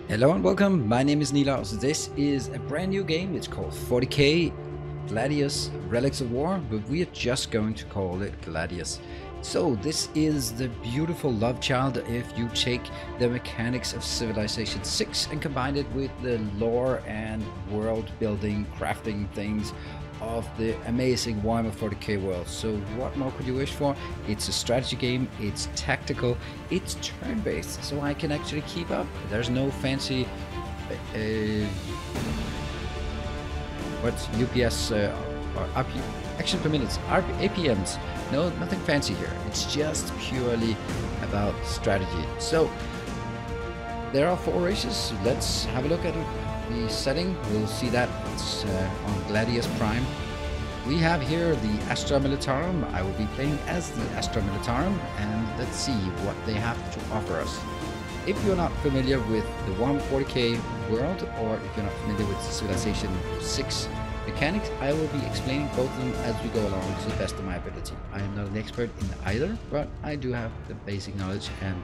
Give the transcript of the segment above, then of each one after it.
Hello and welcome, my name is Nilaus. This is a brand new game. It's called 40K, Gladius, Relics of War, but we are just going to call it Gladius. So this is the beautiful love child if you take the mechanics of Civilization 6 and combine it with the lore and world building, crafting things of the amazing Warhammer 40K world. So what more could you wish for? It's a strategy game, it's tactical, it's turn-based, so I can actually keep up. There's no fancy what's UPS or action per minute, APMs. No, nothing fancy here. It's just purely about strategy. So there are 4 races. Let's have a look at the setting. We'll see that it's on Gladius Prime. We have here the Astra Militarum. I will be playing as the Astra Militarum, and let's see what they have to offer us. If you're not familiar with the Warhammer 40K world, or if you're not familiar with Civilization 6 mechanics, I will be explaining both of them as we go along to the best of my ability. I am not an expert in either, but I do have the basic knowledge and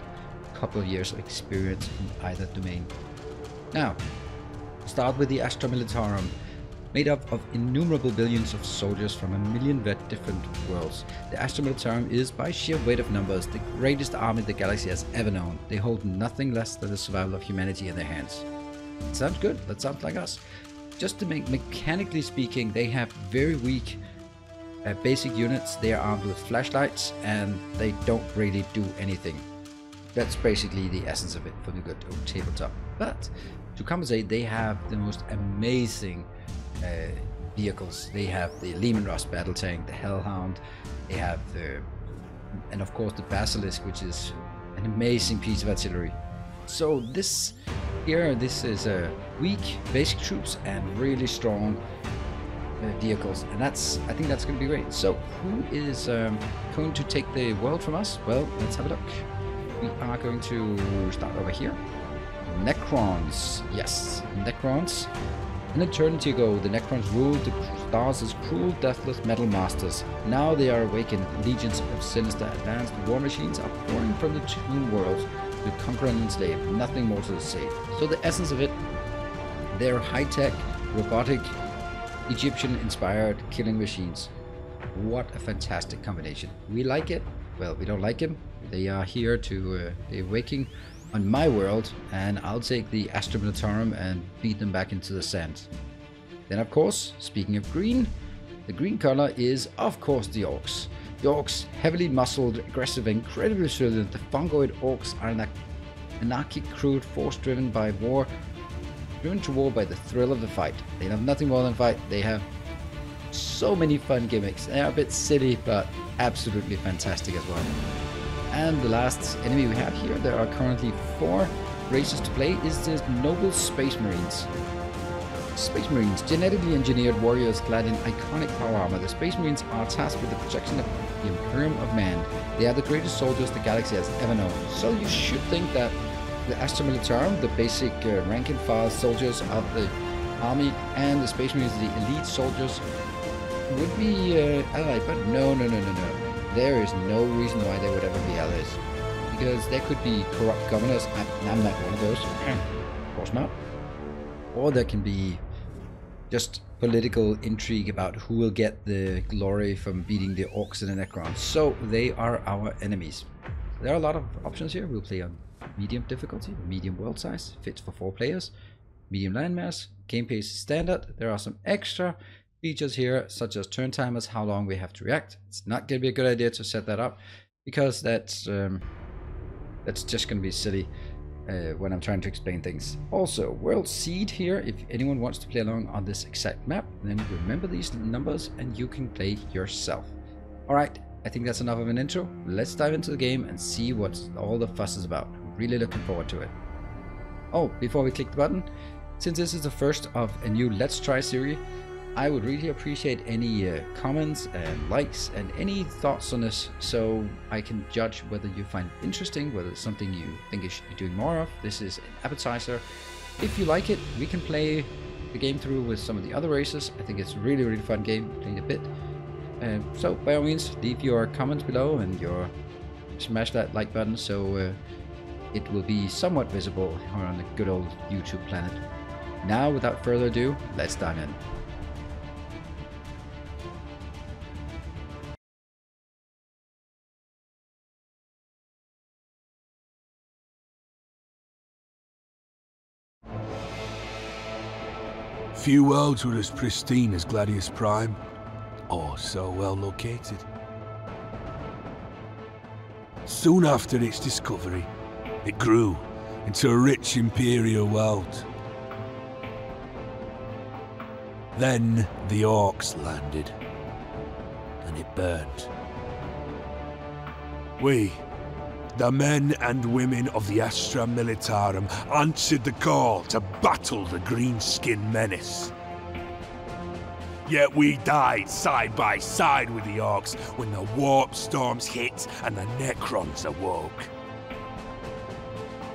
a couple of years of experience in either domain. Now, start with the Astra Militarum, made up of innumerable billions of soldiers from a million different worlds. The Astra Militarum is, by sheer weight of numbers, the greatest army the galaxy has ever known. They hold nothing less than the survival of humanity in their hands. Sounds good, that sounds like us. Just to make mechanically speaking, they have very weak basic units. They are armed with flashlights and they don't really do anything. That's basically the essence of it for the good old tabletop. But to compensate, they have the most amazing vehicles. They have the Lehman Russ battle tank, the Hellhound. They have and of course the Basilisk, which is an amazing piece of artillery. So this is weak basic troops and really strong vehicles, and I think that's going to be great. So who is going to take the world from us? Well, let's have a look. We are going to start over here. Necrons. Yes, Necrons. An eternity ago, the Necrons ruled the stars as cruel, deathless metal masters. Now they are awakened. Legions of sinister advanced war machines are pouring from the tomb worlds to conquer and enslave. Nothing more to say. So the essence of it, they're high-tech, robotic, Egyptian-inspired killing machines. What a fantastic combination. We like it. Well, we don't like them. They are here to they're waking on my world, and I'll take the Astra Militarum and beat them back into the sand. Then, of course, speaking of green, the green color is, of course, the Orcs. The Orcs, heavily muscled, aggressive, incredibly resilient. The fungoid Orcs are an anarchic, crude force driven to war by the thrill of the fight. They have nothing more than fight. They have so many fun gimmicks. They are a bit silly, but absolutely fantastic as well. And the last enemy we have here, there are currently 4 races to play, is the Noble Space Marines. Space Marines, genetically engineered warriors clad in iconic power armor. The Space Marines are tasked with the protection of the Imperium of Man. They are the greatest soldiers the galaxy has ever known. So you should think that the Astra Militarum, the basic rank and file soldiers of the army, and the Space Marines, the elite soldiers, would be allied, but no. There is no reason why they would ever be allies, because there could be corrupt governors. I'm not one of those, of course not. Or there can be just political intrigue about who will get the glory from beating the Orcs and the Necrons. So they are our enemies. There are a lot of options here. We'll play on medium difficulty, medium world size, fits for 4 players, medium landmass, game pace standard. There are some extra features here, such as turn timers, how long we have to react. It's not going to be a good idea to set that up, because that's just going to be silly when I'm trying to explain things. Also, world seed here, if anyone wants to play along on this exact map, then remember these numbers and you can play yourself. Alright, I think that's enough of an intro. Let's dive into the game and see what all the fuss is about. I'm really looking forward to it. Oh, before we click the button, since this is the first of a new Let's Try series, I would really appreciate any comments and likes and any thoughts on this, so I can judge whether you find it interesting, whether it's something you think I should be doing more of. This is an appetizer. If you like it, we can play the game through with some of the other races. I think it's a really fun game, playing a bit. So by all means, leave your comments below and smash that like button so it will be somewhat visible here on the good old YouTube planet. Now, without further ado, let's dive in. Few worlds were as pristine as Gladius Prime, or so well located. Soon after its discovery, it grew into a rich Imperial world. Then the orcs landed, and it burned. We, the men and women of the Astra Militarum, answered the call to battle the green-skinned menace. Yet we died side by side with the orcs when the warp storms hit and the Necrons awoke.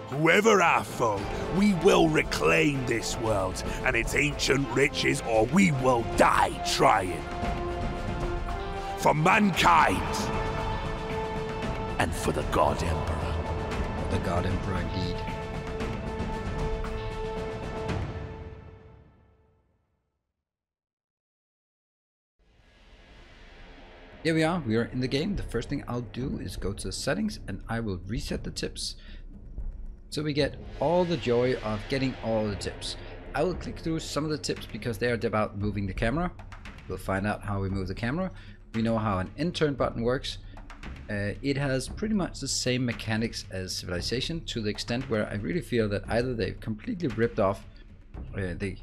Whoever our foe, we will reclaim this world and its ancient riches, or we will die trying. For mankind! And for the God Emperor. The God Emperor, indeed. Here we are in the game. The first thing I'll do is go to the settings and I will reset the tips. So we get all the joy of getting all the tips. I will click through some of the tips because they are about moving the camera. We'll find out how we move the camera. We know how an in-turn button works. It has pretty much the same mechanics as Civilization, to the extent where I really feel that either they've completely ripped off the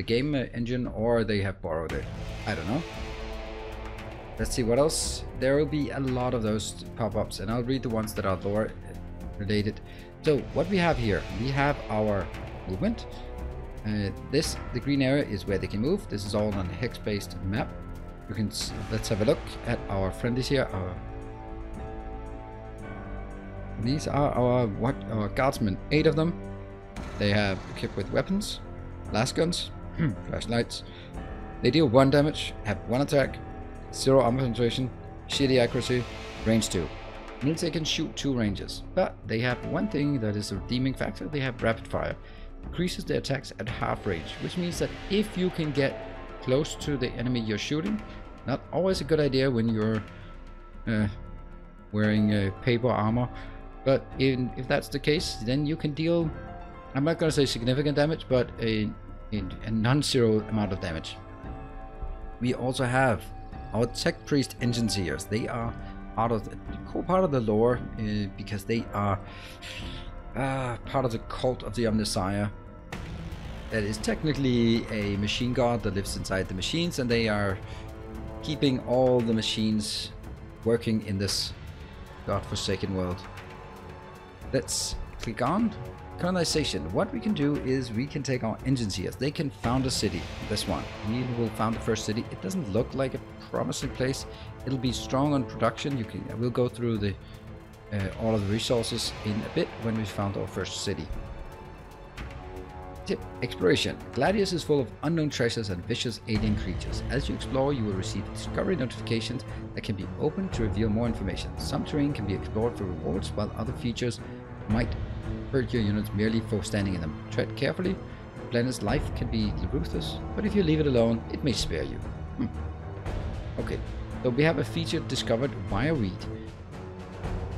game engine, or they have borrowed it. I don't know. Let's see what else. There will be a lot of those pop-ups, and I'll read the ones that are lore related. So what we have here, we have our movement. The green area is where they can move. This is all on a hex-based map. You can let's have a look at our friendlies here. These are our guardsmen, 8 of them. They have equipped with weapons, blast guns, flashlights. They deal 1 damage, have 1 attack, 0 armor penetration, shitty accuracy, range 2. Means they can shoot 2 ranges. But they have one thing that is a redeeming factor. They have rapid fire. Increases their attacks at half range, which means that if you can get close to the enemy you're shooting, not always a good idea when you're wearing paper armor, but if that's the case, then you can deal, I'm not going to say significant damage, but a non-zero amount of damage. We also have our Tech Priest Engineers. They are part of the core part of the lore because they are part of the cult of the Omnissiah. That is technically a machine god that lives inside the machines, and they are keeping all the machines working in this godforsaken world. Let's click on colonization. What we can do is we can take our engineers. They can found a city. This one. We will found the first city. It doesn't look like a promising place. It'll be strong on production. We'll go through the all of the resources in a bit when we found our first city. Tip: exploration. Gladius is full of unknown treasures and vicious alien creatures. As you explore, you will receive discovery notifications that can be opened to reveal more information. Some terrain can be explored for rewards, while other features might hurt your units merely for standing in them. Tread carefully. The planet's life can be ruthless, but if you leave it alone, it may spare you. Okay, so we have a feature discovered via read.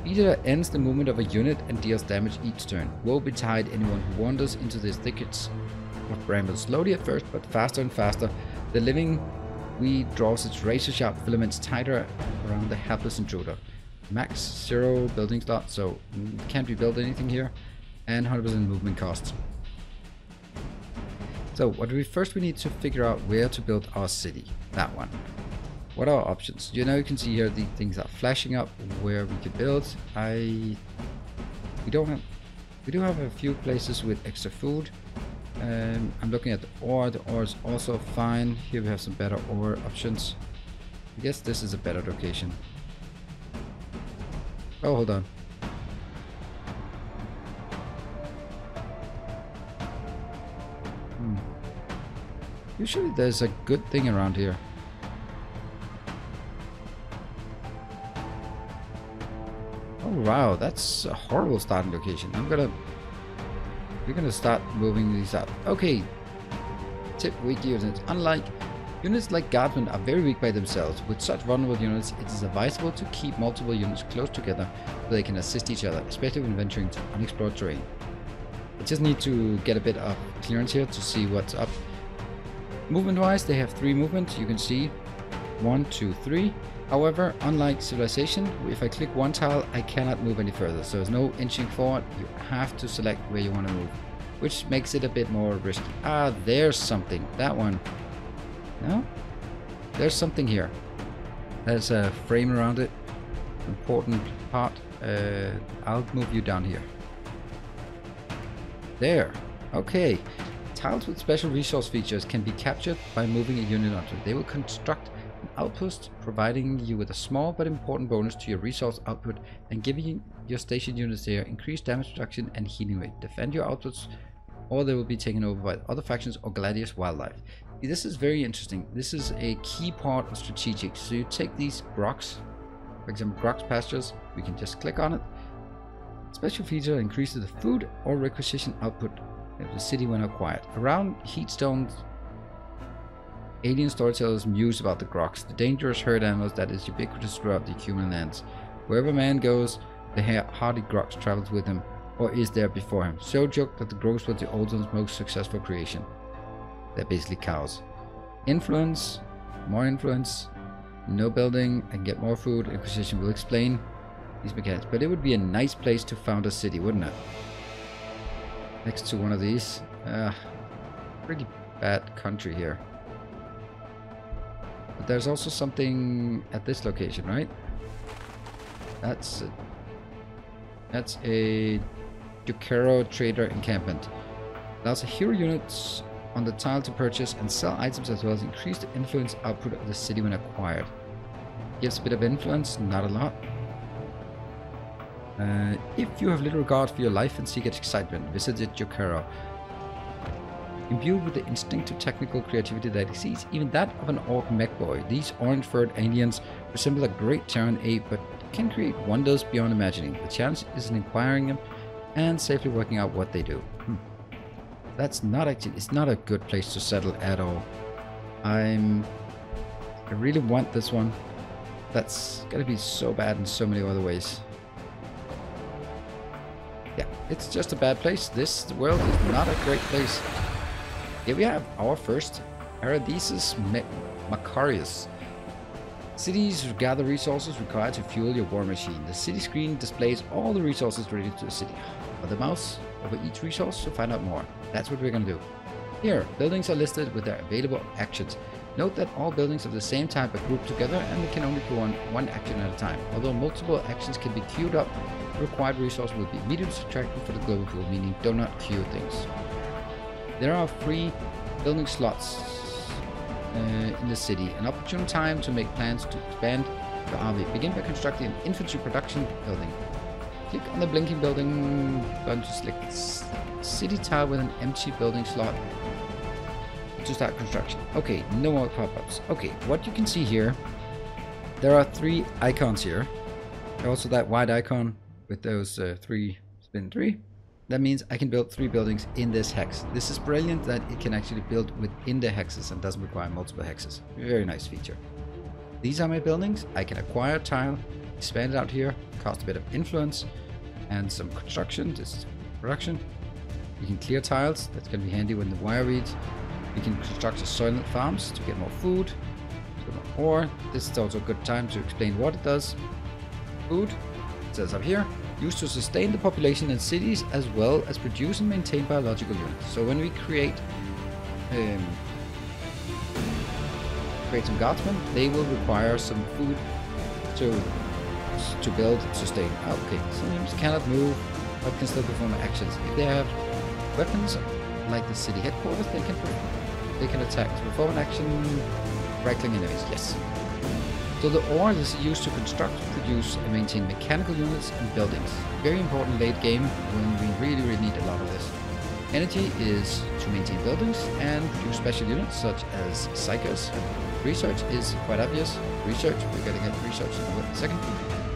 Feature ends the movement of a unit and deals damage each turn. Woe betide anyone who wanders into the thickets of brambles. Slowly at first, but faster and faster. The living weed draws its razor-sharp filaments tighter around the helpless intruder. Max 0 building slot, so can't rebuild anything here, and 100% movement costs. So what we need to figure out where to build our city. That one. What are our options? You can see here the things are flashing up where we can build. We do have a few places with extra food. I'm looking at the ore. The ore is also fine. Here we have some better ore options. I guess this is a better location. Oh, hold on. Usually there's a good thing around here. Oh, wow, that's a horrible starting location. We're gonna start moving these out. Okay. Tip: weak units. Unlike units like guardsmen are very weak by themselves. With such vulnerable units, it is advisable to keep multiple units close together so they can assist each other, especially when venturing to unexplored terrain. I just need to get a bit of clearance here to see what's up. Movement wise, they have 3 movement. You can see 1, 2, 3. However, unlike civilization, if I click one tile, I cannot move any further. So there's no inching forward. You have to select where you want to move, which makes it a bit more risky. Ah, there's something. That one. No? There's something here. There's a frame around it. Important part. I'll move you down here. There. Okay. Tiles with special resource features can be captured by moving a unit onto it. They will construct an outpost, providing you with a small but important bonus to your resource output and giving your station units there increased damage reduction and healing rate. Defend your outputs, or they will be taken over by other factions or Gladius wildlife. This is very interesting. This is a key part of strategic. So you take these groks, for example, groks pastures. We can just click on it. Special feature increases the food or requisition output of the city when acquired. Around Heatstones, alien storytellers muse about the groks, the dangerous herd animals that is ubiquitous throughout the human lands. Wherever man goes, the hardy groks travels with him or is there before him. So joke that the groks were the Olden's most successful creation. They're basically cows. Influence, more influence, no building, and get more food. Inquisition will explain these mechanics, but it would be a nice place to found a city, wouldn't it? Next to one of these. Pretty bad country here. But there's also something at this location, right? That's a Ducaro trader encampment. Allows a hero units on the tile to purchase and sell items as well as increase the influence output of the city when acquired. Gives a bit of influence, not a lot. If you have little regard for your life and seek excitement, visit Ducaro. Imbued with the instinctive technical creativity that exceeds even that of an orc mech boy, these orange-furred aliens resemble a great Terran ape, but can create wonders beyond imagining. The challenge is in acquiring them and safely working out what they do. That's not actually, it's not a good place to settle at all. I really want this one. That's gonna be so bad in so many other ways. Yeah, it's just a bad place. This world is not a great place. Here we have our first Paradisus Macarius. Cities gather resources required to fuel your war machine. The city screen displays all the resources related to the city. Put the mouse over each resource to find out more. That's what we're going to do. Here, buildings are listed with their available actions. Note that all buildings of the same type are grouped together and they can only do one action at a time. Although multiple actions can be queued up, the required resource will be immediately subtracted for the global pool, meaning do not queue things. There are 3 building slots in the city. An opportune time to make plans to expand your army. Begin by constructing an infantry production building. Click on the blinking building button to select city tile with an empty building slot to start construction. Okay, no more pop-ups. Okay, what you can see here, there are 3 icons here. Also that wide icon with those 3 spin 3. That means I can build 3 buildings in this hex. This is brilliant that it can actually build within the hexes and doesn't require multiple hexes. Very nice feature. These are my buildings. I can acquire tile, expand it out here, cost a bit of influence and some construction. This is production. You can clear tiles. That's going to be handy when the wire reads. You can construct the soylent farms to get more food, to get more ore. This is also a good time to explain what it does. Food, it says up here, used to sustain the population in cities as well as produce and maintain biological units. So when we create some guardsmen, they will require some food to build and sustain. Okay, some units cannot move but can still perform actions. If they have weapons like the city headquarters, they can attack to perform an action, right-clicking enemies. Yes. So the ore is used to construct, produce and maintain mechanical units and buildings. Very important late game when we really need a lot of this. Energy is to maintain buildings and produce special units such as psychos. Research is quite obvious. Research, we're going to get research in a second.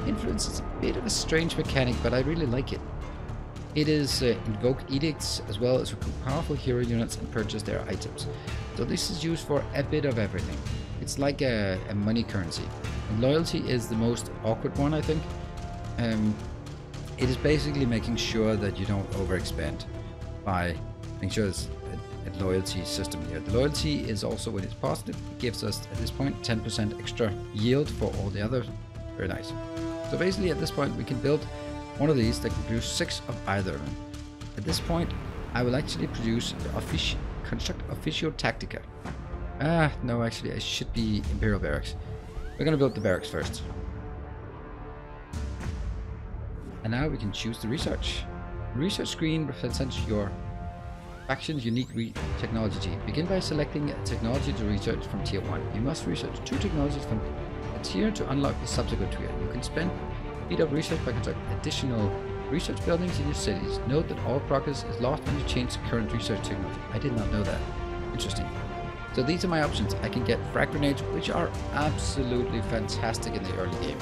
Influence is a bit of a strange mechanic, but I really like it. It is invoke edicts as well as recruit powerful hero units and purchase their items. So this is used for a bit of everything. It's like a money currency. And loyalty is the most awkward one, I think. It is basically making sure that you don't overexpend by making sure it's a loyalty system here. The loyalty is also, when it's positive, it gives us at this point 10% extra yield for all the others. Very nice. So basically at this point we can build one of these that can produce 6 of either. At this point I will actually produce the construct Officio Tactica. No, actually I should be Imperial Barracks. We're gonna build the barracks first. And now we can choose the research. The research screen represents your faction's unique technology. Begin by selecting a technology to research from tier 1. You must research 2 technologies from a tier to unlock the subsequent tier. You can speed up research by constructing additional research buildings in your cities. Note that all progress is lost when you change the current research technology. I did not know that. Interesting. So these are my options. I can get frag grenades, which are absolutely fantastic in the early game.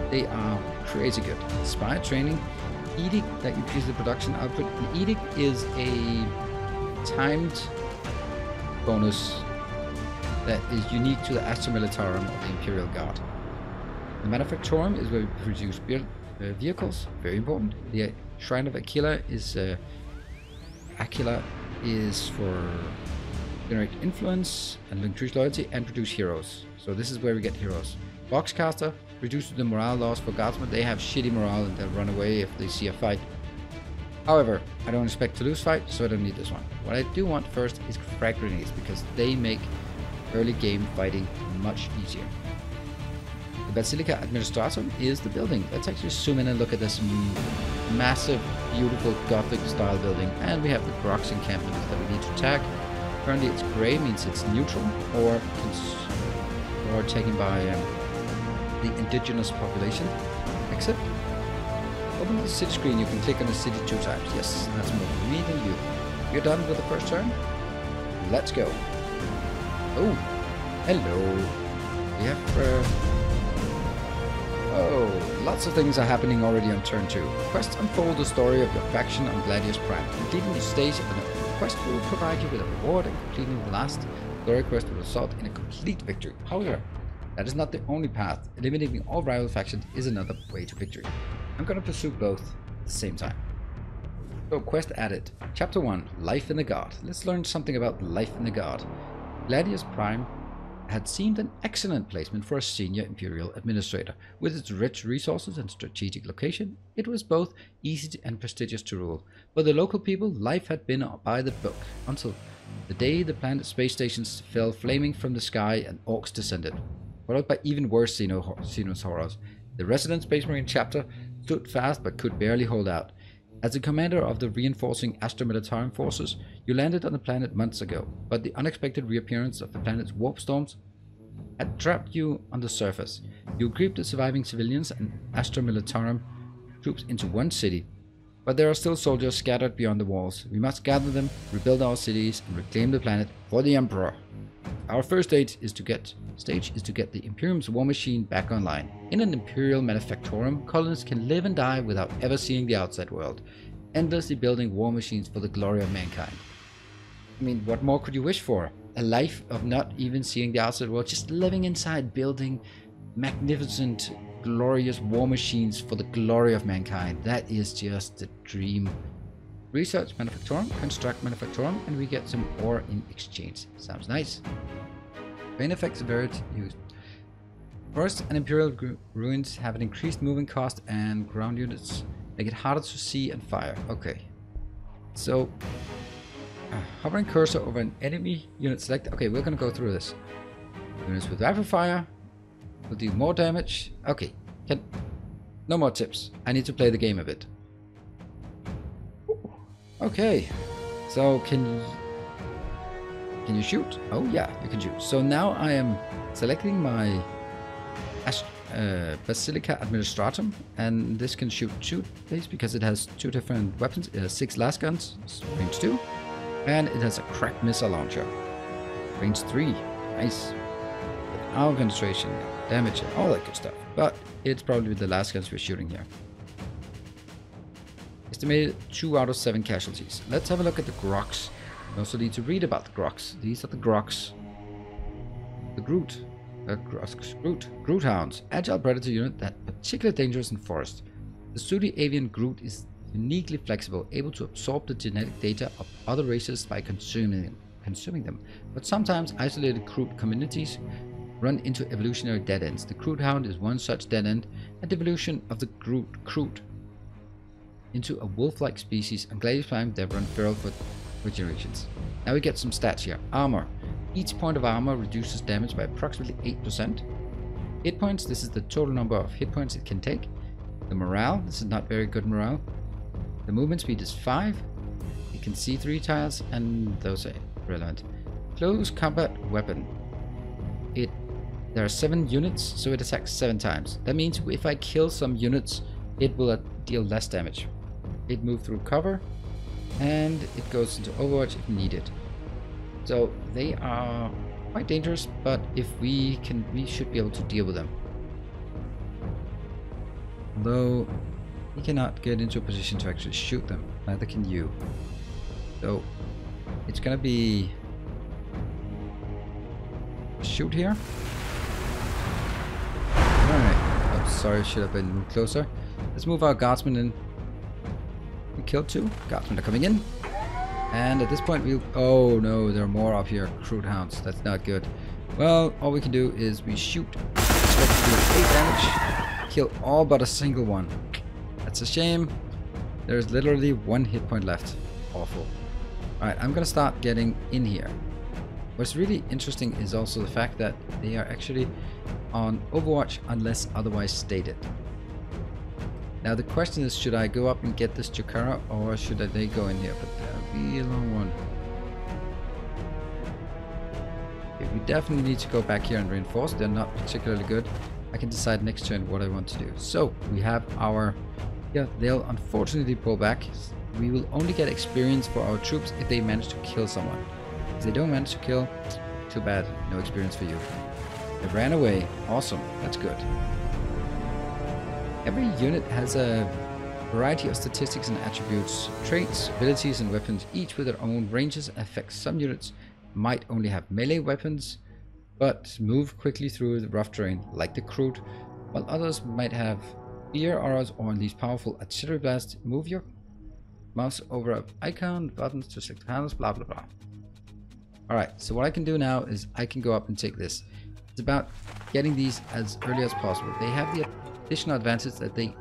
They are crazy good. Spire training, edict that increases the production output. An edict is a timed bonus that is unique to the Astra Militarum of the Imperial Guard. The Manufactorum is where we produce vehicles, very important. The Shrine of Aquila is for generate influence and increase loyalty and produce heroes. So this is where we get heroes. Boxcaster reduces the morale loss for guardsmen. They have shitty morale and they'll run away if they see a fight. However, I don't expect to lose fight, so I don't need this one. What I do want first is frag grenades, because they make early game fighting much easier. The Basilica Administratum is the building. Let's actually zoom in and look at this massive, beautiful Gothic style building. And we have the Grox encampment that we need to attack. Currently it's grey, means it's neutral or taken by the indigenous population. Exit. Open the city screen. You can click on the city 2 times. Yes, that's more for me than you. You're done with the first turn. Let's go. Oh, hello. We have oh, lots of things are happening already on turn 2. Quests unfold the story of your faction on Gladius Prime. Completing the stage of an quest will provide you with a reward, and completing the last glory quest will result in a complete victory. However, that is not the only path. Eliminating all rival factions is another way to victory. I'm gonna pursue both at the same time. So, quest added. Chapter 1, Life in the Guard. Let's learn something about life in the Guard. Gladius Prime had seemed an excellent placement for a senior Imperial administrator. With its rich resources and strategic location, it was both easy and prestigious to rule. For the local people, life had been by the book, until the day the planet space stations fell flaming from the sky and orcs descended, followed by even worse Xenos horrors. The resident Space Marine chapter stood fast but could barely hold out. As the commander of the reinforcing Astra Militarum forces, you landed on the planet months ago, but the unexpected reappearance of the planet's warp storms had trapped you on the surface. You grouped the surviving civilians and Astra Militarum troops into one city, but there are still soldiers scattered beyond the walls. We must gather them, rebuild our cities, and reclaim the planet for the Emperor. Our first stage is to get the Imperium's war machine back online. In an Imperial Manufactorum, colonists can live and die without ever seeing the outside world, endlessly building war machines for the glory of mankind. I mean, what more could you wish for? A life of not even seeing the outside world, just living inside, building magnificent, glorious war machines for the glory of mankind. That is just the dream. Research Manufactorum, construct Manufactorum, and we get some ore in exchange. Sounds nice. Rain effects varied used. First, and Imperial ruins have an increased moving cost, and ground units make it harder to see and fire. Okay. So, hovering cursor over an enemy unit select. Okay, we're gonna go through this. Units with rifle fire will do more damage. Okay, no more tips. I need to play the game a bit. Okay, so can you shoot? Oh yeah, you can shoot. So now I am selecting my Basilica Administratum, and this can shoot base because it has 2 different weapons. It has 6 las guns, range 2, and it has a crack missile launcher, range 3. Nice. armor penetration, damage, and all that good stuff. But it's probably the last guns we're shooting here. Estimated 2 out of 7 casualties. Let's have a look at the Groks. We also need to read about the Groks. These are the Groks. The Groot. Groot Hounds. Agile predator unit that particularly dangerous in forest. The sturdy avian Groot is uniquely flexible, able to absorb the genetic data of other races by consuming them. But sometimes isolated Groot communities run into evolutionary dead ends. The Groot Hound is one such dead end, a devolution of the Groot into a wolf-like species, and Gladius Prime they've run feral for generations. Now we get some stats here. Armor. Each point of armor reduces damage by approximately 8%. Hit points, this is the total number of hit points it can take. The morale, this is not very good morale. The movement speed is 5. It can see 3 tiles, and those are relevant. Close combat weapon. There are 7 units, so it attacks 7 times. That means if I kill some units, it will deal less damage. It moves through cover, and it goes into Overwatch if needed. So they are quite dangerous, but if we should be able to deal with them. Although we cannot get into a position to actually shoot them, neither can you. So it's gonna be shoot here. Alright. Oh, sorry, should have been closer. Let's move our guardsmen in. We killed 2. Guardsmen are coming in. And at this point we'll... Oh no, there are more up here. Groot Hounds. That's not good. Well, all we can do is we shoot. Expect to do 8 damage. Kill all but a single one. That's a shame. There's literally 1 hit point left. Awful. Alright, I'm gonna start getting in here. What's really interesting is also the fact that they are actually on Overwatch unless otherwise stated. Now the question is, should I go up and get this Chikara, or should they go in here? But that'll be a long one. Okay, we definitely need to go back here and reinforce. They're not particularly good. I can decide next turn what I want to do. So we have our... Yeah, they'll unfortunately pull back. We will only get experience for our troops if they manage to kill someone. If they don't manage to kill, too bad. No experience for you. They ran away. Awesome. That's good. Every unit has a variety of statistics and attributes, traits, abilities, and weapons, each with their own ranges and effects. Some units might only have melee weapons, but move quickly through the rough terrain, like the Groot, while others might have spear arrows or at least powerful artillery blasts. Move your mouse over an icon, buttons to select panels, blah blah blah. Alright, so what I can do now is I can go up and take this. It's about getting these as early as possible. They have the additional advantage that they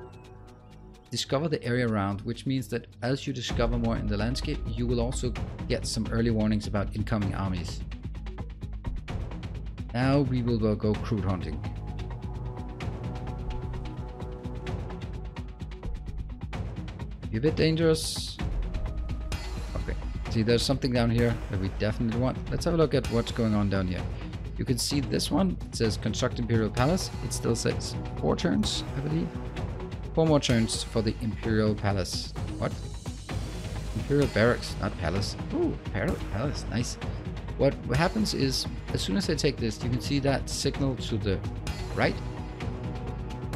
discover the area around, which means that as you discover more in the landscape, you will also get some early warnings about incoming armies. Now we will go Groot hunting. Be a bit dangerous. Okay, see there's something down here that we definitely want. Let's have a look at what's going on down here. You can see this one, it says construct Imperial Palace. It still says 4 turns, I believe. 4 more turns for the Imperial Palace. What? Imperial Barracks, not Palace. Ooh, Imperial Palace, nice. What happens is, as soon as I take this, you can see that signal to the right.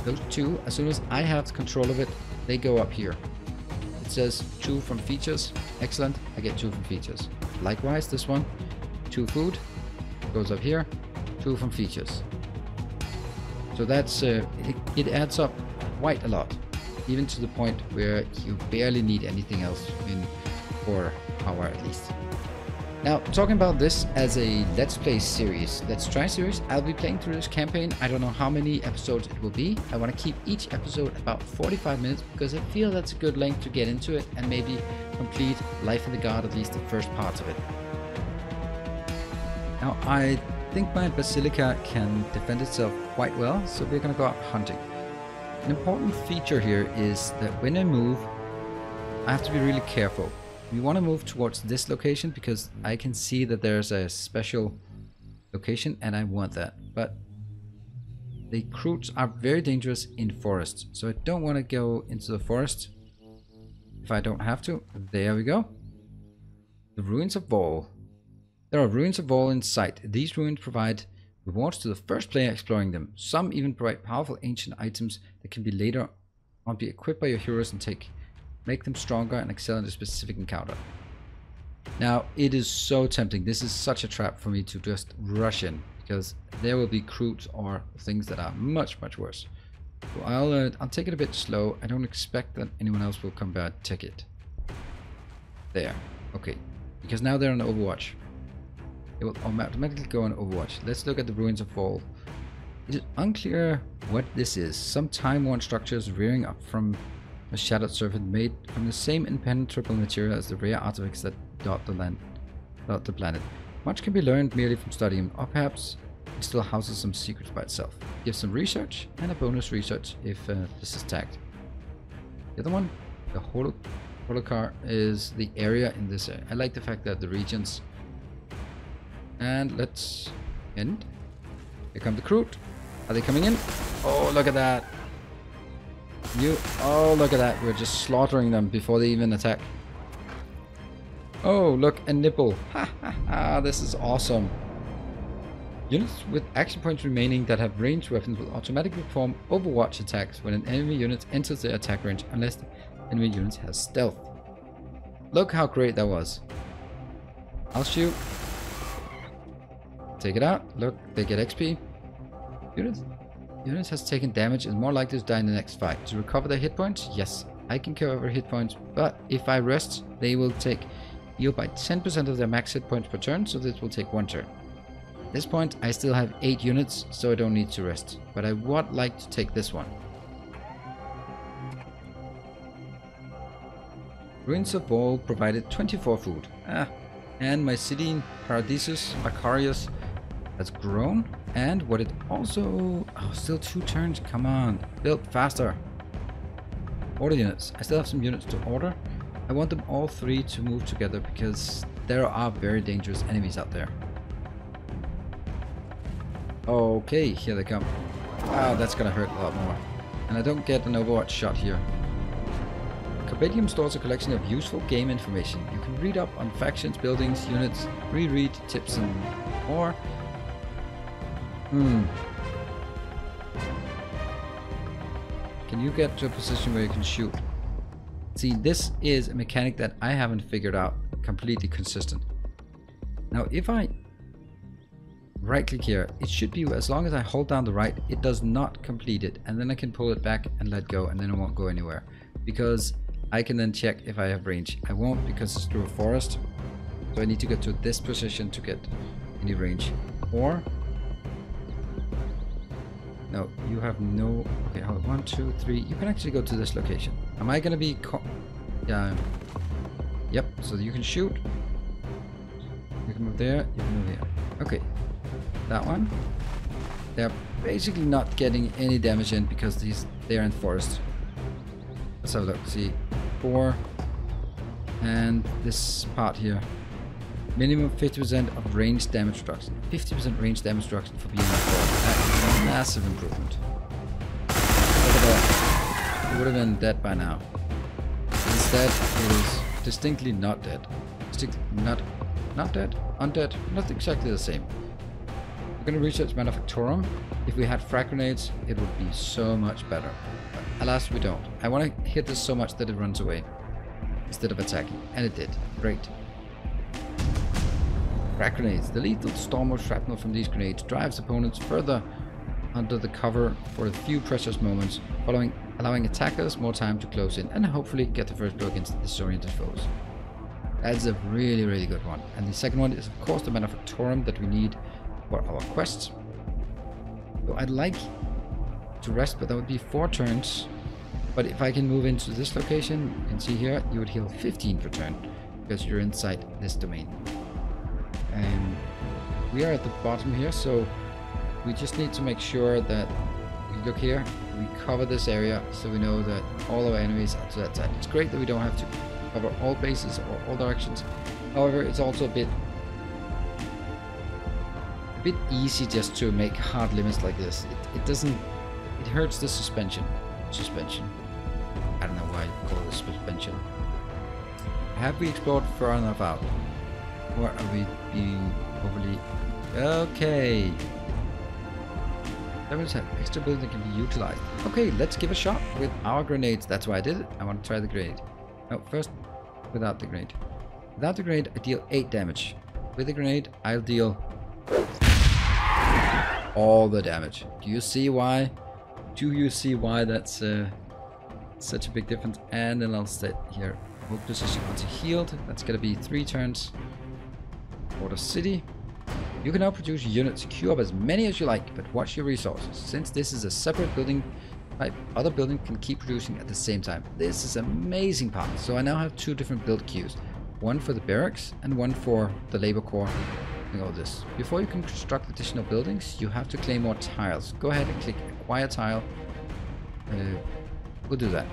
Those 2, as soon as I have control of it, they go up here. It says 2 from features. Excellent, I get 2 from features. Likewise, this one, 2 food. Goes up here, 2 from features. So that's it adds up quite a lot, even to the point where you barely need anything else in 4 hour at least. Now, talking about this as a Let's Play series, Let's Try series, I'll be playing through this campaign. I don't know how many episodes it will be. I want to keep each episode about 45 minutes because I feel that's a good length to get into it and maybe complete Life in the Guard, at least the first parts of it. Now, I think my Basilica can defend itself quite well, so we're going to go out hunting. An important feature here is that when I move, I have to be really careful. We want to move towards this location because I can see that there's a special location and I want that. But the Groots are very dangerous in forests, so I don't want to go into the forest if I don't have to. There we go. The Ruins of War. There are ruins of all in sight. These ruins provide Rewards to the first player exploring them. Some even provide powerful ancient items that can be later on be equipped by your heroes and make them stronger and excel in a specific encounter. Now, it is so tempting. This is such a trap for me to just rush in, because there will be crude or things that are much worse. So I'll take it a bit slow. I don't expect that anyone else will come back take it. There. Okay. Because now they're on Overwatch. It will automatically go on Overwatch. Let's look at the Ruins of War. It is unclear what this is. Some time-worn structures rearing up from a shattered surface made from the same impenetrable material as the rare artifacts that dot the planet. Much can be learned merely from studying, or perhaps it still houses some secrets by itself. Give some research and a bonus research if this is tagged. The other one, the Holocar, is the area in this area. I like the fact that the regions. And let's end. Here come the crew. Are they coming in? Oh, look at that. Oh, look at that. We're just slaughtering them before they even attack. Oh, look, a nipple. Ha ha ha, this is awesome. Units with action points remaining that have ranged weapons will automatically perform Overwatch attacks when an enemy unit enters their attack range, unless the enemy unit has stealth. Look how great that was. I'll shoot. Take it out. Look, they get XP. Units has taken damage and more likely to die in the next fight. To recover their hit points? Yes, I can cover hit points, but if I rest, they will take heal by 10% of their max hit points per turn, so this will take 1 turn. At this point, I still have 8 units, so I don't need to rest, but I would like to take this one. Ruins of War provided 24 food. And my city in Paradisus, Macarius, has grown. And what it also... Oh, still 2 turns. Come on. Build faster. Order units. I still have some units to order. I want them all 3 to move together because there are very dangerous enemies out there. Okay, here they come. Wow, that's gonna hurt a lot more. And I don't get an Overwatch shot here. Compendium stores a collection of useful game information. You can read up on factions, buildings, units, reread tips and more. Can you get to a position where you can shoot? See, this is a mechanic that I haven't figured out completely consistent. Now, if I right click here, it should be, as long as I hold down the right, it does not complete it, and then I can pull it back and let go, and then it won't go anywhere, because I can then check if I have range. I won't, because it's through a forest, so I need to get to this position to get any range. Or no, you have no... Okay, hold on. 1, 2, 3. You can actually go to this location. Am I gonna be... Yeah. Yep, so you can shoot. You can move there, you can move here. Okay. That one. They're basically not getting any damage in because they're in forest. Let's have a look. See, 4. And this part here. Minimum 50% of range damage reduction. 50% range damage reduction for being in forest. That is a massive improvement. Look at that. It would have been dead by now. Instead, it is distinctly not dead. Not dead? Undead? Not exactly the same. We're going to research Manufactorum. If we had frag grenades, it would be so much better. But alas, we don't. I want to hit this so much that it runs away instead of attacking. And it did. Great. Frag grenades. The lethal storm of shrapnel from these grenades drives opponents further under the cover for a few precious moments, allowing attackers more time to close in and hopefully get the first blow against the disoriented foes. That's a really, really good one. And the second one is, of course, the Manufactorum that we need for our quests. So I'd like to rest, but that would be 4 turns. But if I can move into this location, you can see here, you would heal 15 per turn because you're inside this domain. And we are at the bottom here, so we just need to make sure that we look here, we cover this area so we know that all our enemies are to that side. It's great that we don't have to cover all bases or all directions. However, it's also a bit easy just to make hard limits like this. It hurts the suspension. I don't know why you call it suspension. Have we explored far enough out? Or are we being overly... Okay. Rebels have extra building that can be utilized. Okay, let's give a shot with our grenades. That's why I did it. I want to try the grenade. No, first without the grenade. Without the grenade, I deal 8 damage. With the grenade, I'll deal all the damage. Do you see why? Do you see why that's such a big difference? And then I'll sit here. Hold position onto healed. That's gonna be 3 turns for the city. You can now produce units. Queue up as many as you like, but watch your resources. Since this is a separate building type, other buildings can keep producing at the same time. This is an amazing part. So I now have 2 different build queues. One for the barracks and one for the labor core and all this. Before you can construct additional buildings, you have to claim more tiles. Go ahead and click acquire tile. We'll do that.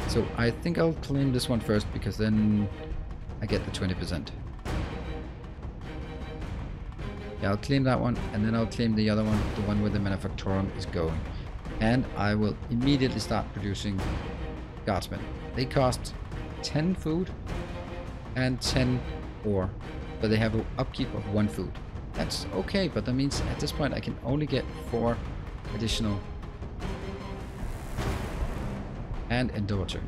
So I think I'll claim this one first because then I get the 20%. Yeah, I'll claim that one and then I'll claim the other one, the one where the Manufactorum is going. And I will immediately start producing guardsmen. They cost 10 food and 10 ore, but they have an upkeep of 1 food. That's okay, but that means at this point I can only get 4 additional. And endorser.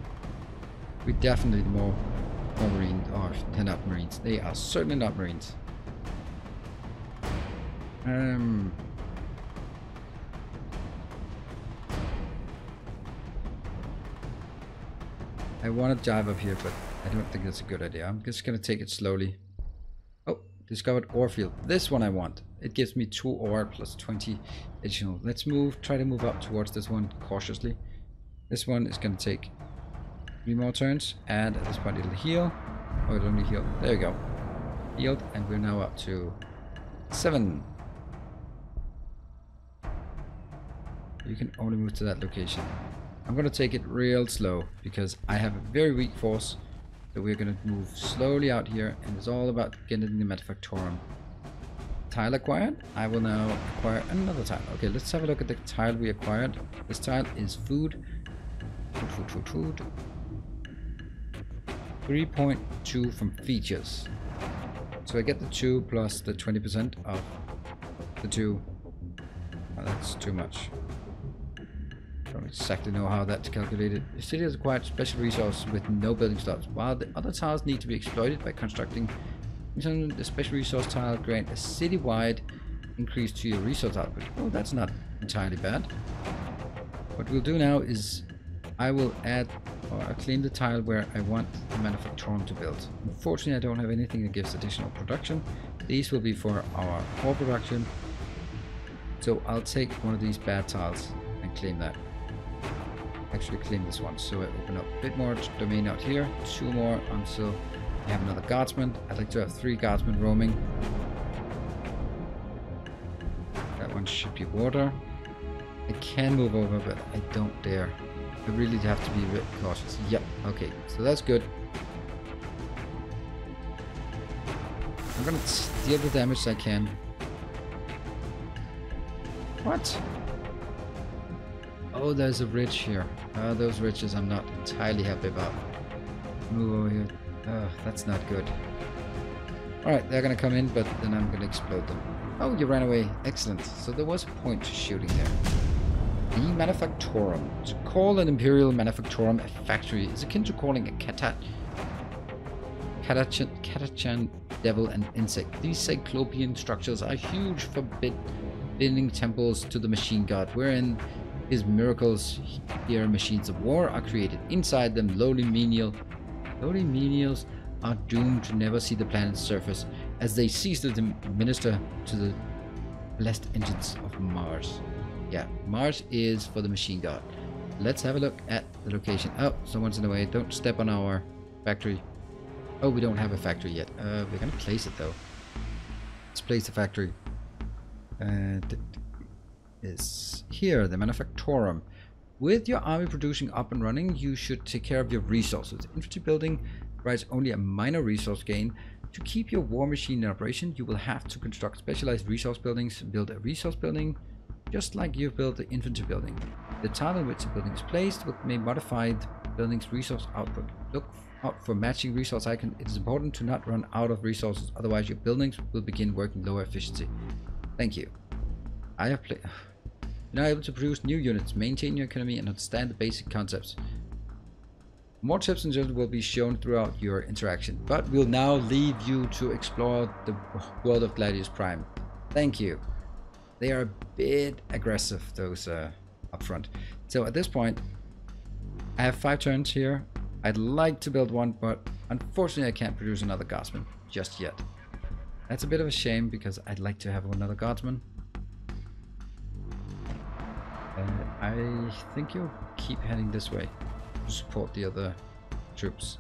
We definitely need more marines, or they're not marines. They are certainly not marines. I want to dive up here, but I don't think that's a good idea. I'm just going to take it slowly. Oh, discovered ore field. This one I want. It gives me 2 ore plus 20 additional. Let's try to move up towards this one cautiously. This one is going to take 3 more turns, and at this point it'll heal. Oh, it'll only heal. There you go. Healed, and we're now up to 7. You can only move to that location. I'm going to take it real slow because I have a very weak force. So we're going to move slowly out here, and it's all about getting the Manufactorum. Tile acquired. I will now acquire another tile. Okay, let's have a look at the tile we acquired. This tile is food. Food. 3.2 from features. So I get the 2 plus the 20% of the 2. Oh, that's too much. Don't exactly know how that's calculated. The city has acquired special resources with no building slots, while the other tiles need to be exploited by constructing. The special resource tile grant a citywide increase to your resource output. Oh, that's not entirely bad. What we'll do now is I will add, or I'll claim the tile where I want the Manufactorum to build. Unfortunately, I don't have anything that gives additional production. These will be for our core production. So I'll take one of these bad tiles and claim that. Actually claim this one. So I open up a bit more domain out here. 2 more until I have another guardsman. I'd like to have 3 guardsmen roaming. That one should be water. I can move over, but I don't dare. I really have to be a bit cautious. Yep, okay, so that's good. I'm gonna deal the damage I can. What? Oh, there's a ridge here. Those ridges I'm not entirely happy about. Move over here. That's not good. Alright, they're gonna come in, but then I'm gonna explode them. Oh, you ran away. Excellent. So there was a point to shooting there. The Manufactorum. To call an Imperial Manufactorum a factory is akin to calling a Catachan devil an insect. These cyclopean structures are huge, forbidding temples to the machine god, wherein his miracles here machines of war are created. Inside them, lowly menials are doomed to never see the planet's surface as they cease to minister to the blessed engines of Mars. Yeah, Mars is for the machine god. Let's have a look at the location. Oh, someone's in the way. Don't step on our factory. Oh, we don't have a factory yet. We're gonna place it though. Let's place the factory. Is here, the Manufactorum. With your army producing up and running, you should take care of your resources. Infantry building provides only a minor resource gain. To keep your war machine in operation, you will have to construct specialized resource buildings. Build a resource building, just like you've built the infantry building. The tile in which the building is placed may modify the building's resource output. Look out for matching resource icon. It is important to not run out of resources, otherwise your buildings will begin working lower efficiency. Thank you. I have You're now able to produce new units, maintain your economy, and understand the basic concepts. More tips and tricks will be shown throughout your interaction, but we'll now leave you to explore the world of Gladius Prime. Thank you. They are a bit aggressive, those up front. So at this point, I have 5 turns here. I'd like to build one, but unfortunately I can't produce another guardsman just yet. That's a bit of a shame because I'd like to have another guardsman. I think you'll keep heading this way to support the other troops.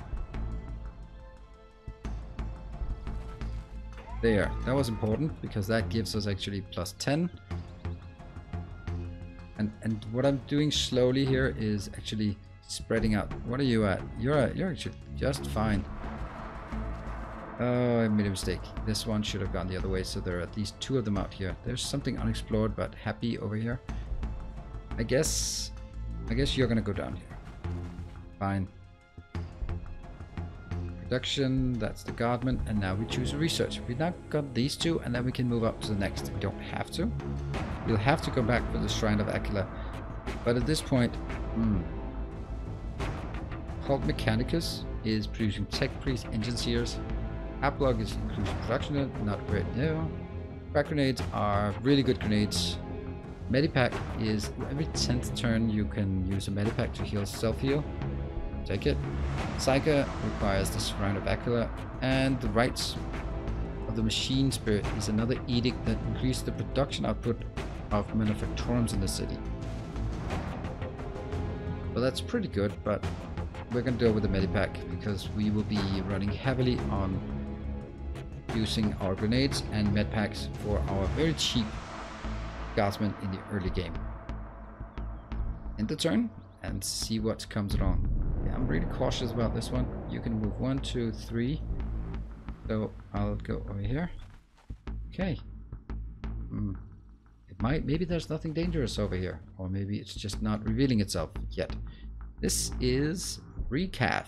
There, that was important because that gives us actually plus 10. And what I'm doing slowly here is actually spreading out. What are you at? You're actually just fine. Oh, I made a mistake. This one should have gone the other way, so there are at least 2 of them out here. There's something unexplored but happy over here. I guess you're gonna go down here. Fine. Production, that's the guardman, and now we choose research. We've now got these 2, and then we can move up to the next. We don't have to. We'll have to go back for the Shrine of Aquila. But at this point, Cult Mechanicus is producing tech priest engine seers. Aplog is inclusive production, not great. No. Crack grenades are really good grenades. Medipack is every 10th turn you can use a Medipack to heal self-heal. Take it. Psycha requires the Shrine of Aquila, and the Rites of the Machine Spirit is another edict that increases the production output of manufactorums in the city. Well, that's pretty good, but we're going to go with the Medipack because we will be running heavily on using our grenades and medpacks for our very cheap guardsmen in the early game. End the turn and see what comes along. Yeah, I'm really cautious about this one. You can move 1, 2, 3. So I'll go over here. Okay. Maybe there's nothing dangerous over here, or maybe it's just not revealing itself yet. This is Recaf.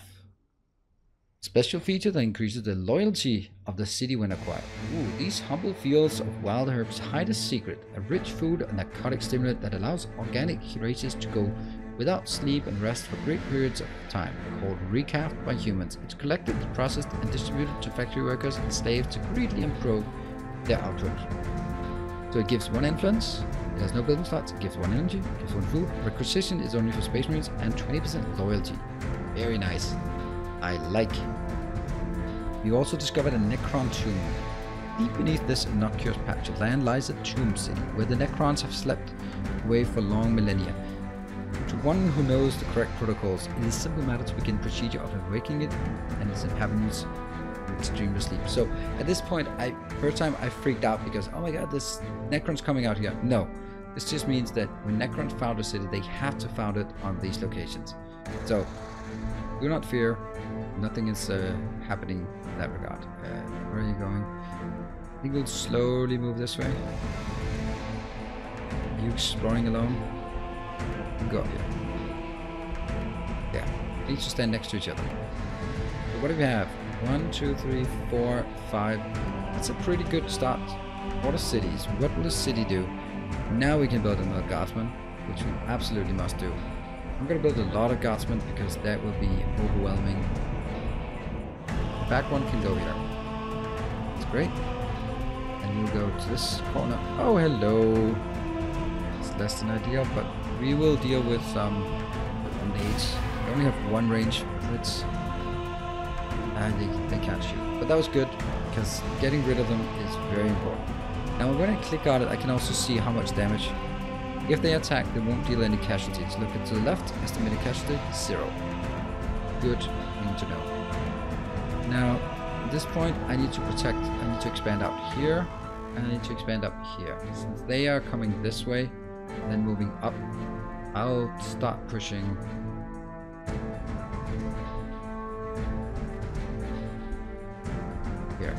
Special feature that increases the loyalty of the city when acquired. Ooh, these humble fields of wild herbs hide a secret, a rich food and narcotic stimulant that allows organic races to go without sleep and rest for great periods of time, called Recaf by humans. It's collected, processed and distributed to factory workers and slaves to greatly improve their output. So it gives 1 influence, it has no building slots, it gives 1 energy, it gives 1 food, requisition is only for space marines, and 20% loyalty. Very nice. I like. We also discovered a Necron tomb. Deep beneath this innocuous patch of land lies a tomb city, where the Necrons have slept away for long millennia. To one who knows the correct protocols, it is a simple matter to begin procedure of awakening it and its inhabitants extreme sleep. So at this point, first time I freaked out because, oh my god, this Necron's coming out here. No, this just means that when Necrons found a city, they have to found it on these locations. So do not fear, nothing is happening in that regard. Where are you going? I think we'll slowly move this way. Are you exploring alone? Go up here. Yeah, each stand next to each other. So what do we have? 1, 2, 3, 4, 5. That's a pretty good start. What are cities? What will the city do? Now we can build another guardsman, which we absolutely must do. I'm going to build a lot of guardsmen because that will be overwhelming. The back one can go here. That's great. And you go to this corner. Oh, hello. It's less than ideal, but we will deal with some grenades. We only have 1 range for it. They can't shoot. But that was good, because getting rid of them is very important. Now when I click on it, I can also see how much damage. If they attack, they won't deal any casualties. Look to the left, estimated casualty, 0. Good thing to know. Now, at this point, I need to protect, I need to expand out here, and I need to expand up here. Since they are coming this way, and then moving up, I'll start pushing. Here.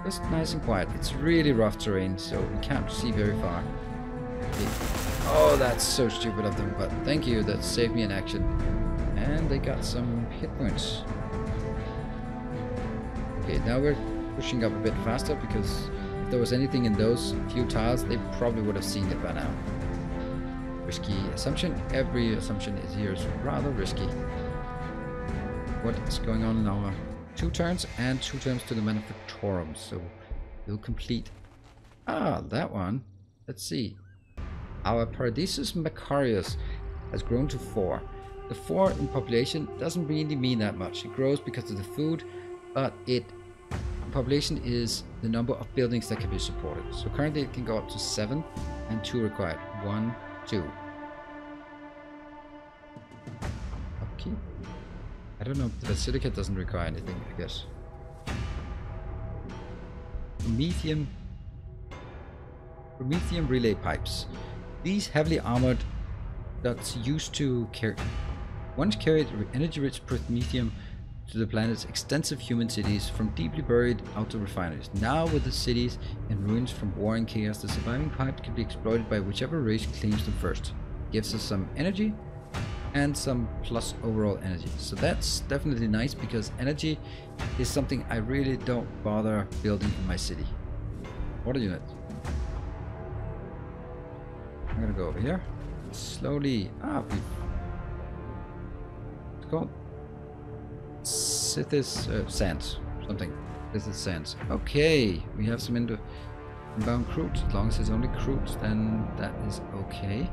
Just nice and quiet. It's really rough terrain, so we can't see very far. Okay. Oh, that's so stupid of them, but thank you, that saved me in action. And they got some hit points. Okay, now we're pushing up a bit faster, because if there was anything in those few tiles, they probably would have seen it by now. Risky assumption. Every assumption is here is rather risky. What is going on in our 2 turns and 2 turns to the Manufactorum? So we'll complete that one. Let's see. Our Paradisus Macarius has grown to 4. The 4 in population doesn't really mean that much. It grows because of the food, but population is the number of buildings that can be supported. So currently it can go up to 7 and 2 required. 1, 2. Upkeep. I don't know. The Basilica doesn't require anything, I guess. Promethium relay pipes. These heavily armored ducts used to once carried energy-rich promethium to the planet's extensive human cities from deeply buried outer refineries. Now, with the cities in ruins from war and chaos, the surviving pipe can be exploited by whichever race claims them first. Gives us some energy and some plus overall energy. So that's definitely nice because energy is something I really don't bother building in my city. Water unit. I'm gonna go over here. Slowly. It's called CEST sands. Something. This is sands. Okay. We have some inbound crude. As long as it's only crude, then that is okay.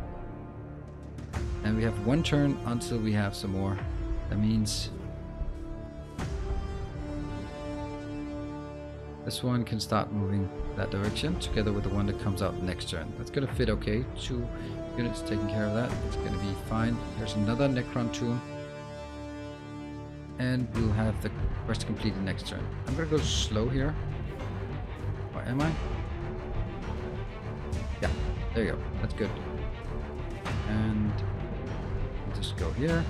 And we have 1 turn until we have some more. That means this one can start moving that direction together with the one that comes out next turn. That's gonna fit okay. 2 units taking care of that. It's gonna be fine. Here's another Necron tomb. And we'll have the quest completed next turn. I'm gonna go slow here. Or am I? Yeah, there you go. That's good. And we'll just go here.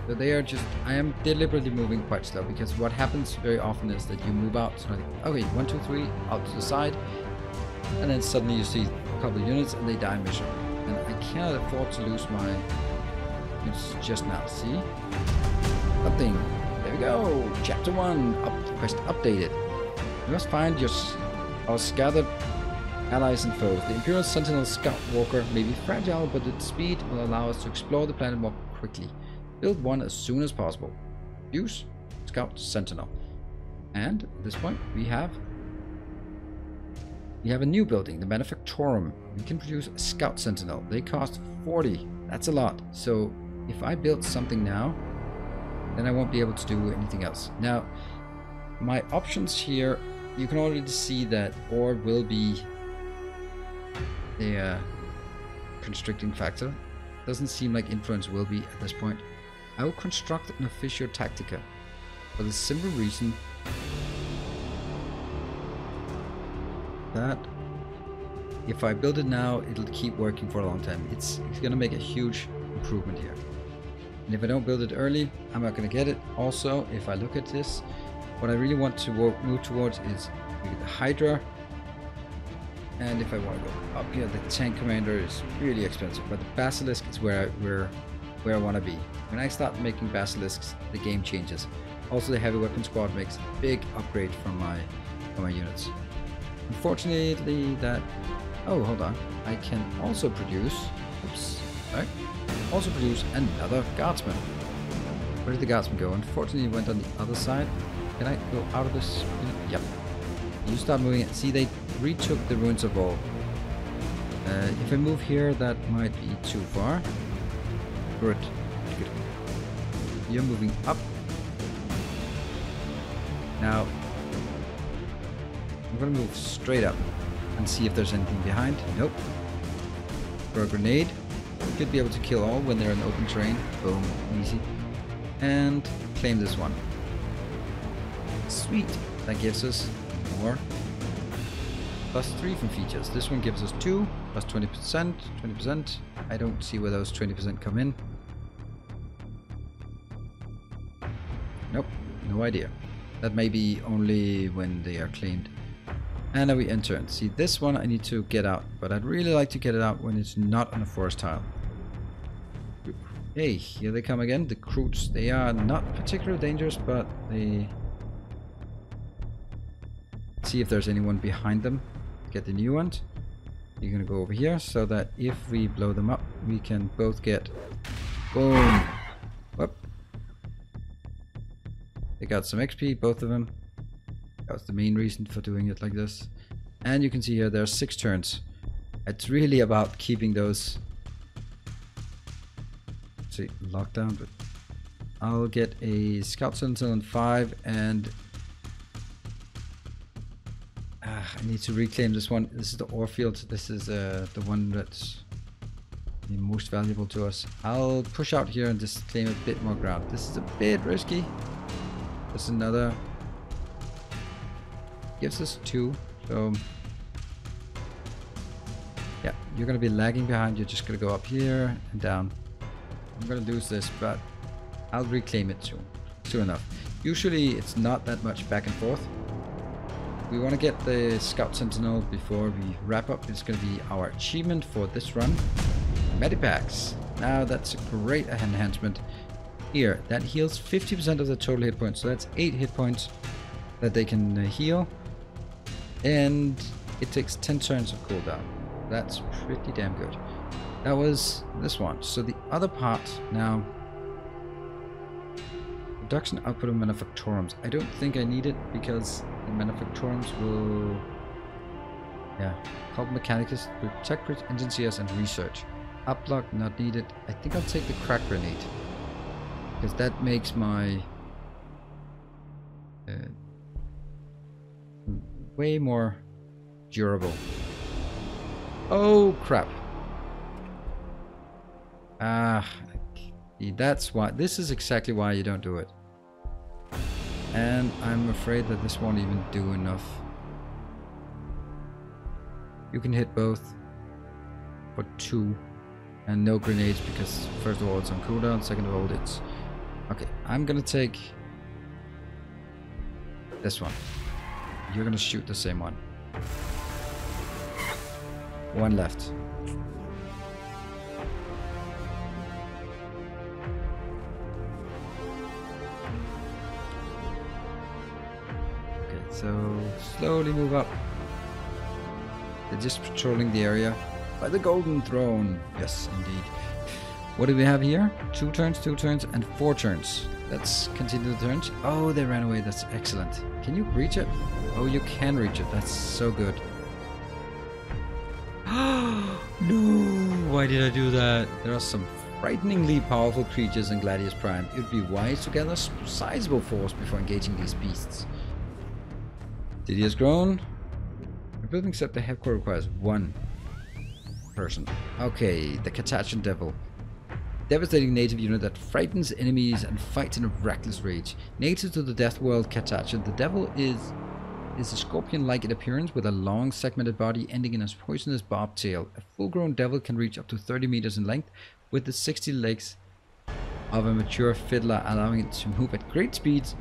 So they are just, I am deliberately moving quite slow because what happens very often is that you move out, so like, okay, 1, 2, 3, out to the side, and then suddenly you see a couple of units and they die miserably. And I cannot afford to lose my units just now. See? Something. There we go. Chapter 1. Quest updated. You must find our scattered allies and foes. The Imperial Sentinel Scout Walker may be fragile, but its speed will allow us to explore the planet more quickly. Build one as soon as possible. Use Scout Sentinel. And at this point we have a new building, the Manufactorum. We can produce a Scout Sentinel. They cost 40. That's a lot. So if I build something now, then I won't be able to do anything else. Now, my options here, you can already see that ore will be a constricting factor. Doesn't seem like influence will be at this point. I will construct an Officio Tactica for the simple reason that if I build it now, it'll keep working for a long time. It's gonna make a huge improvement here. And if I don't build it early, I'm not gonna get it. Also, if I look at this, what I really want to move towards is the Hydra. And if I want to go up here, the Tank Commander is really expensive, but the Basilisk is where I want to be. When I start making Basilisks, the game changes. Also, the Heavy Weapon Squad makes a big upgrade from my units. Unfortunately, oh, hold on. I can also produce. Oops. Right. Also produce another Guardsman. Where did the Guardsman go? Unfortunately, it went on the other side. Can I go out of this? Yep. You start moving it. See, they retook the Ruins of War. If I move here, that might be too far. Good. Good. You're moving up. Now, I'm gonna move straight up and see if there's anything behind. Nope. Throw a grenade. Should be able to kill all when they're in open terrain. Boom. Easy. And claim this one. Sweet. That gives us more. +3 from features. This one gives us 2, plus 20%. 20%. I don't see where those 20% come in. Nope. No idea. That may be only when they are claimed. And then we enter and see this one I need to get out, but I'd really like to get it out when it's not on a forest tile. Hey, here they come again, the Croods. They are not particularly dangerous, but they... See if there's anyone behind them. Get the new ones. You're gonna go over here so that if we blow them up, we can both get boom. Whoop. They got some XP, both of them. That was the main reason for doing it like this. And you can see here there's 6 turns. It's really about keeping those. Let's see, lockdown, but I'll get a Scout Sentinel in 5 and I need to reclaim this one. This is the ore field. This is the one that's the most valuable to us. I'll push out here and just claim a bit more ground. This is a bit risky. There's another. Gives us 2. So yeah, you're gonna be lagging behind. You're just gonna go up here and down. I'm gonna lose this, but I'll reclaim it soon enough. Usually it's not that much back and forth. We want to get the Scout Sentinel before we wrap up. It's going to be our achievement for this run. Medipacks. Now that's a great enhancement. Here, that heals 50% of the total hit points. So that's 8 hit points that they can heal. And it takes 10 turns of cooldown. That's pretty damn good. That was this one. So the other part now. Reduction output of manufactorums. I don't think I need it because the manufactorums will, yeah, help mechanicus, protect engine CS and research. Uplock not needed. I think I'll take the crack grenade because that makes my way more durable. Oh crap! That's why. This is exactly why you don't do it. And I'm afraid that this won't even do enough. You can hit both for 2 and no grenades because first of all it's on cooldown, second of all it's... Okay, I'm gonna take this one. You're gonna shoot the same one. 1 left. So slowly move up. They're just patrolling the area by the golden throne. Yes, indeed. What do we have here? 2 turns, 2 turns, and 4 turns. Let's continue the turns. Oh, they ran away. That's excellent. Can you reach it? Oh, you can reach it. That's so good. No! Why did I do that? There are some frighteningly powerful creatures in Gladius Prime. It would be wise to gather a sizable force before engaging these beasts. City has grown. The building except the headquarters requires 1 person. Okay, the Catachan Devil. Devastating native unit that frightens enemies and fights in a reckless rage. Native to the Death World Catachan, the Devil is a scorpion-like in appearance with a long segmented body ending in a poisonous barbed tail. A full-grown devil can reach up to 30 meters in length with the 60 legs of a mature fiddler, allowing it to move at great speeds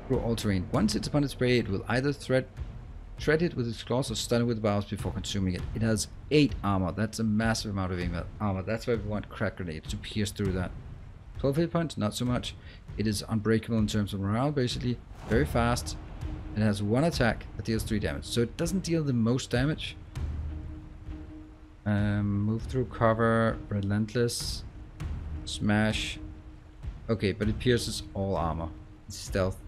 through all terrain. Once it's upon its prey, it will either shred it with its claws or stun it with boughs before consuming it. It has 8 armor. That's a massive amount of armor. That's why we want crack grenades to pierce through that. 12 hit points, not so much. It is unbreakable in terms of morale, basically. Very fast. It has 1 attack that deals 3 damage. So it doesn't deal the most damage. Move through cover, relentless, smash. Okay, but it pierces all armor. It's stealth.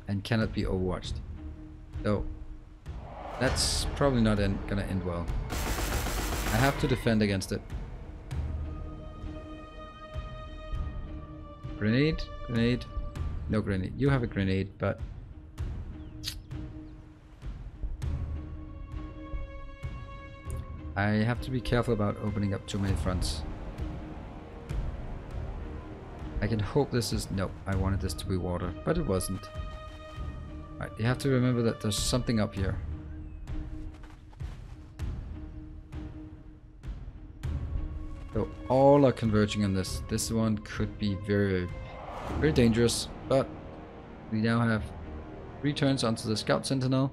And cannot be overwatched. So that's probably not gonna end well. I have to defend against it. Grenade, grenade, no grenade. You have a grenade, but I have to be careful about opening up too many fronts. I can hope this is... No, I wanted this to be water, but it wasn't. Right, you have to remember that there's something up here. So all are converging on this. This one could be very, very dangerous, but we now have 3 turns onto the Scout Sentinel.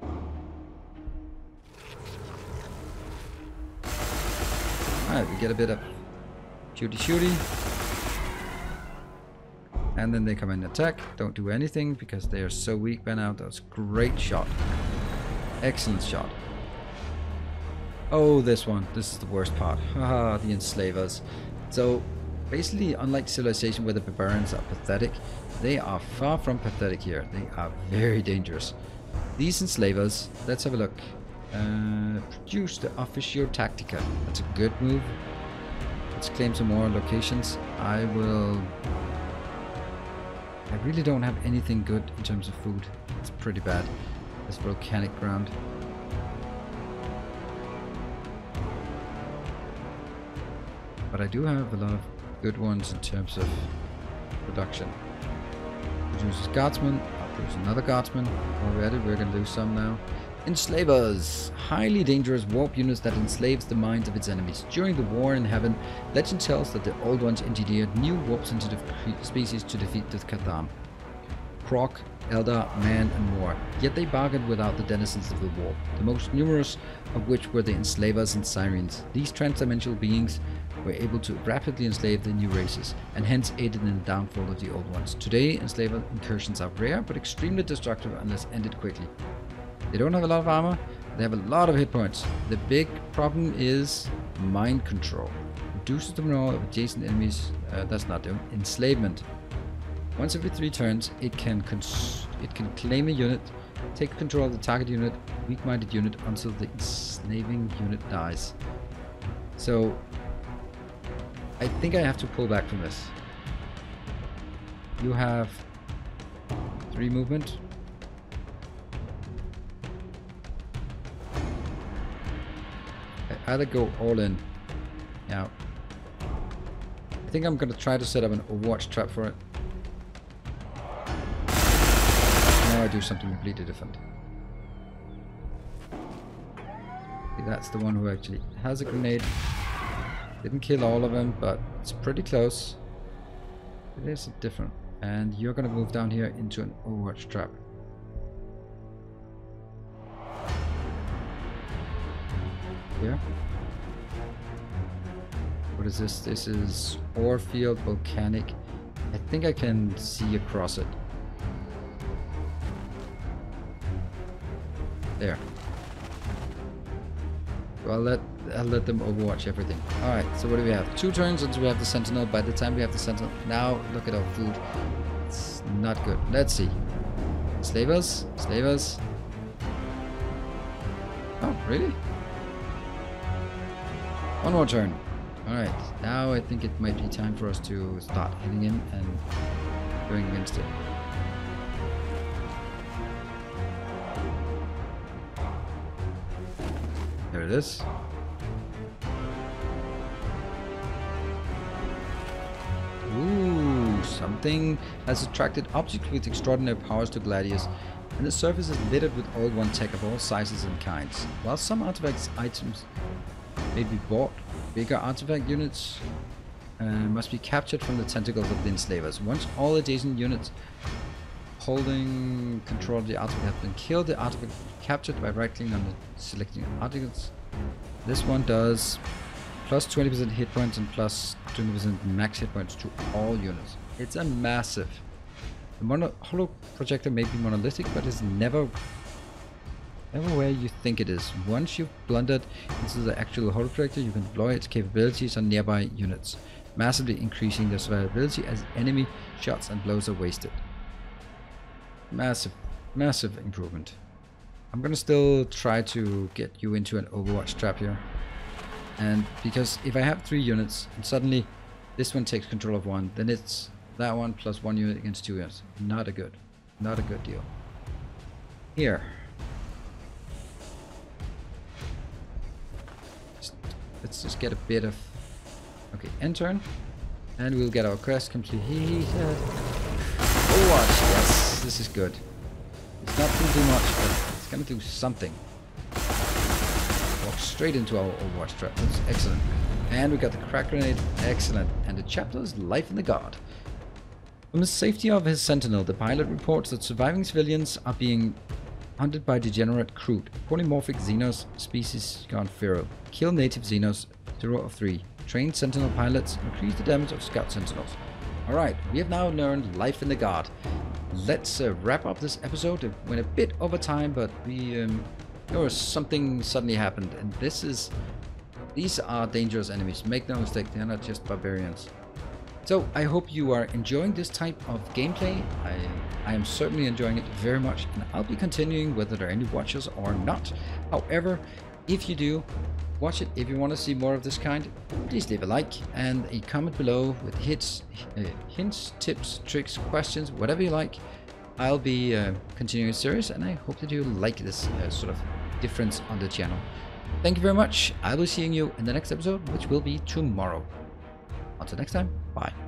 Alright, we get a bit of shooty. And then they come in and attack. Don't do anything because they are so weak by now. That was a great shot. Excellent shot. Oh, this one. This is the worst part. Haha, the enslavers. So, basically, unlike civilization where the barbarians are pathetic, they are far from pathetic here. They are very dangerous. These enslavers, let's have a look. Produce the Officio Tactica. That's a good move. Let's claim some more locations. I really don't have anything good in terms of food. It's pretty bad. This volcanic ground. But I do have a lot of good ones in terms of production. Produces guardsmen. I'll produce another guardsman. Already we're gonna lose some now. Enslavers! Highly dangerous warp units that enslaves the minds of its enemies. During the War in Heaven, legend tells that the Old Ones engineered new warp-sensitive species to defeat the Catham. Croc, Eldar, Man, and more. Yet they bargained without the denizens of the warp, the most numerous of which were the Enslavers and Sirens. These transdimensional beings were able to rapidly enslave the new races, and hence aided in the downfall of the Old Ones. Today, enslaver incursions are rare, but extremely destructive unless ended quickly. They don't have a lot of armor, they have a lot of hit points. The big problem is mind control. Reduces the morale of adjacent enemies, that's not them. Enslavement. Once every 3 turns, it can claim a unit, take control of the target unit, weak-minded unit, until the enslaving unit dies. So, I think I have to pull back from this. You have 3 movement. I either go all in. Now, I think I'm gonna try to set up an Overwatch trap for it. Now I do something completely different. That's the one who actually has a grenade. Didn't kill all of them, but it's pretty close. It is different. And you're gonna move down here into an Overwatch trap. Here. What is this? This is ore field volcanic. I think I can see across it. There. So I'll let them overwatch everything. Alright, so what do we have? 2 turns until we have the Sentinel. By the time we have the Sentinel, now look at our food. It's not good. Let's see. Slavers? Slavers? Oh, really? One more turn. Alright, now I think it might be time for us to start hitting him and going against it. There it is. Ooh, something has attracted objects with extraordinary powers to Gladius, and the surface is littered with Old One tech of all sizes and kinds. While some artifacts items may be bought, bigger artifact units must be captured from the tentacles of the enslavers. Once all adjacent units holding control of the artifact have been killed, the artifact is captured by right-clicking on the selecting articles. This one does plus 20% hit points and plus 20% max hit points to all units. It's a massive. The holo projector may be monolithic, but it's never where you think it is. Once you've blundered into the actual holo projector, you can deploy its capabilities on nearby units, massively increasing their survivability as enemy shots and blows are wasted. Massive, massive improvement. I'm gonna still try to get you into an Overwatch trap here. And because if I have 3 units and suddenly this one takes control of 1, then it's that one plus 1 unit against 2 units. Not a good deal. Here. Let's just get a bit of... Okay, end turn. And we'll get our quest completed. Overwatch, yes, this is good. It's not going to do much, but it's going to do something. Walk straight into our Overwatch trap. That's excellent. And we got the crack grenade. Excellent. And the chapter is Life in the Guard. From the safety of his sentinel, the pilot reports that surviving civilians are being hunted by degenerate crude. Polymorphic Xenos species gone feral. Kill native Xenos, 0 of 3. Train sentinel pilots, increase the damage of scout sentinels. Alright, we have now learned Life in the Guard. Let's wrap up this episode. It went a bit over time, but we or something suddenly happened, and these are dangerous enemies. Make no mistake, they're not just barbarians. So I hope you are enjoying this type of gameplay. I am certainly enjoying it very much, and I'll be continuing whether there are any watchers or not. However, if you do watch it, if you want to see more of this kind, please leave a like and a comment below with hints, tips, tricks, questions, whatever you like. I'll be continuing the series, and I hope that you like this sort of difference on the channel. Thank you very much. I will see you in the next episode, which will be tomorrow. Until next time, bye.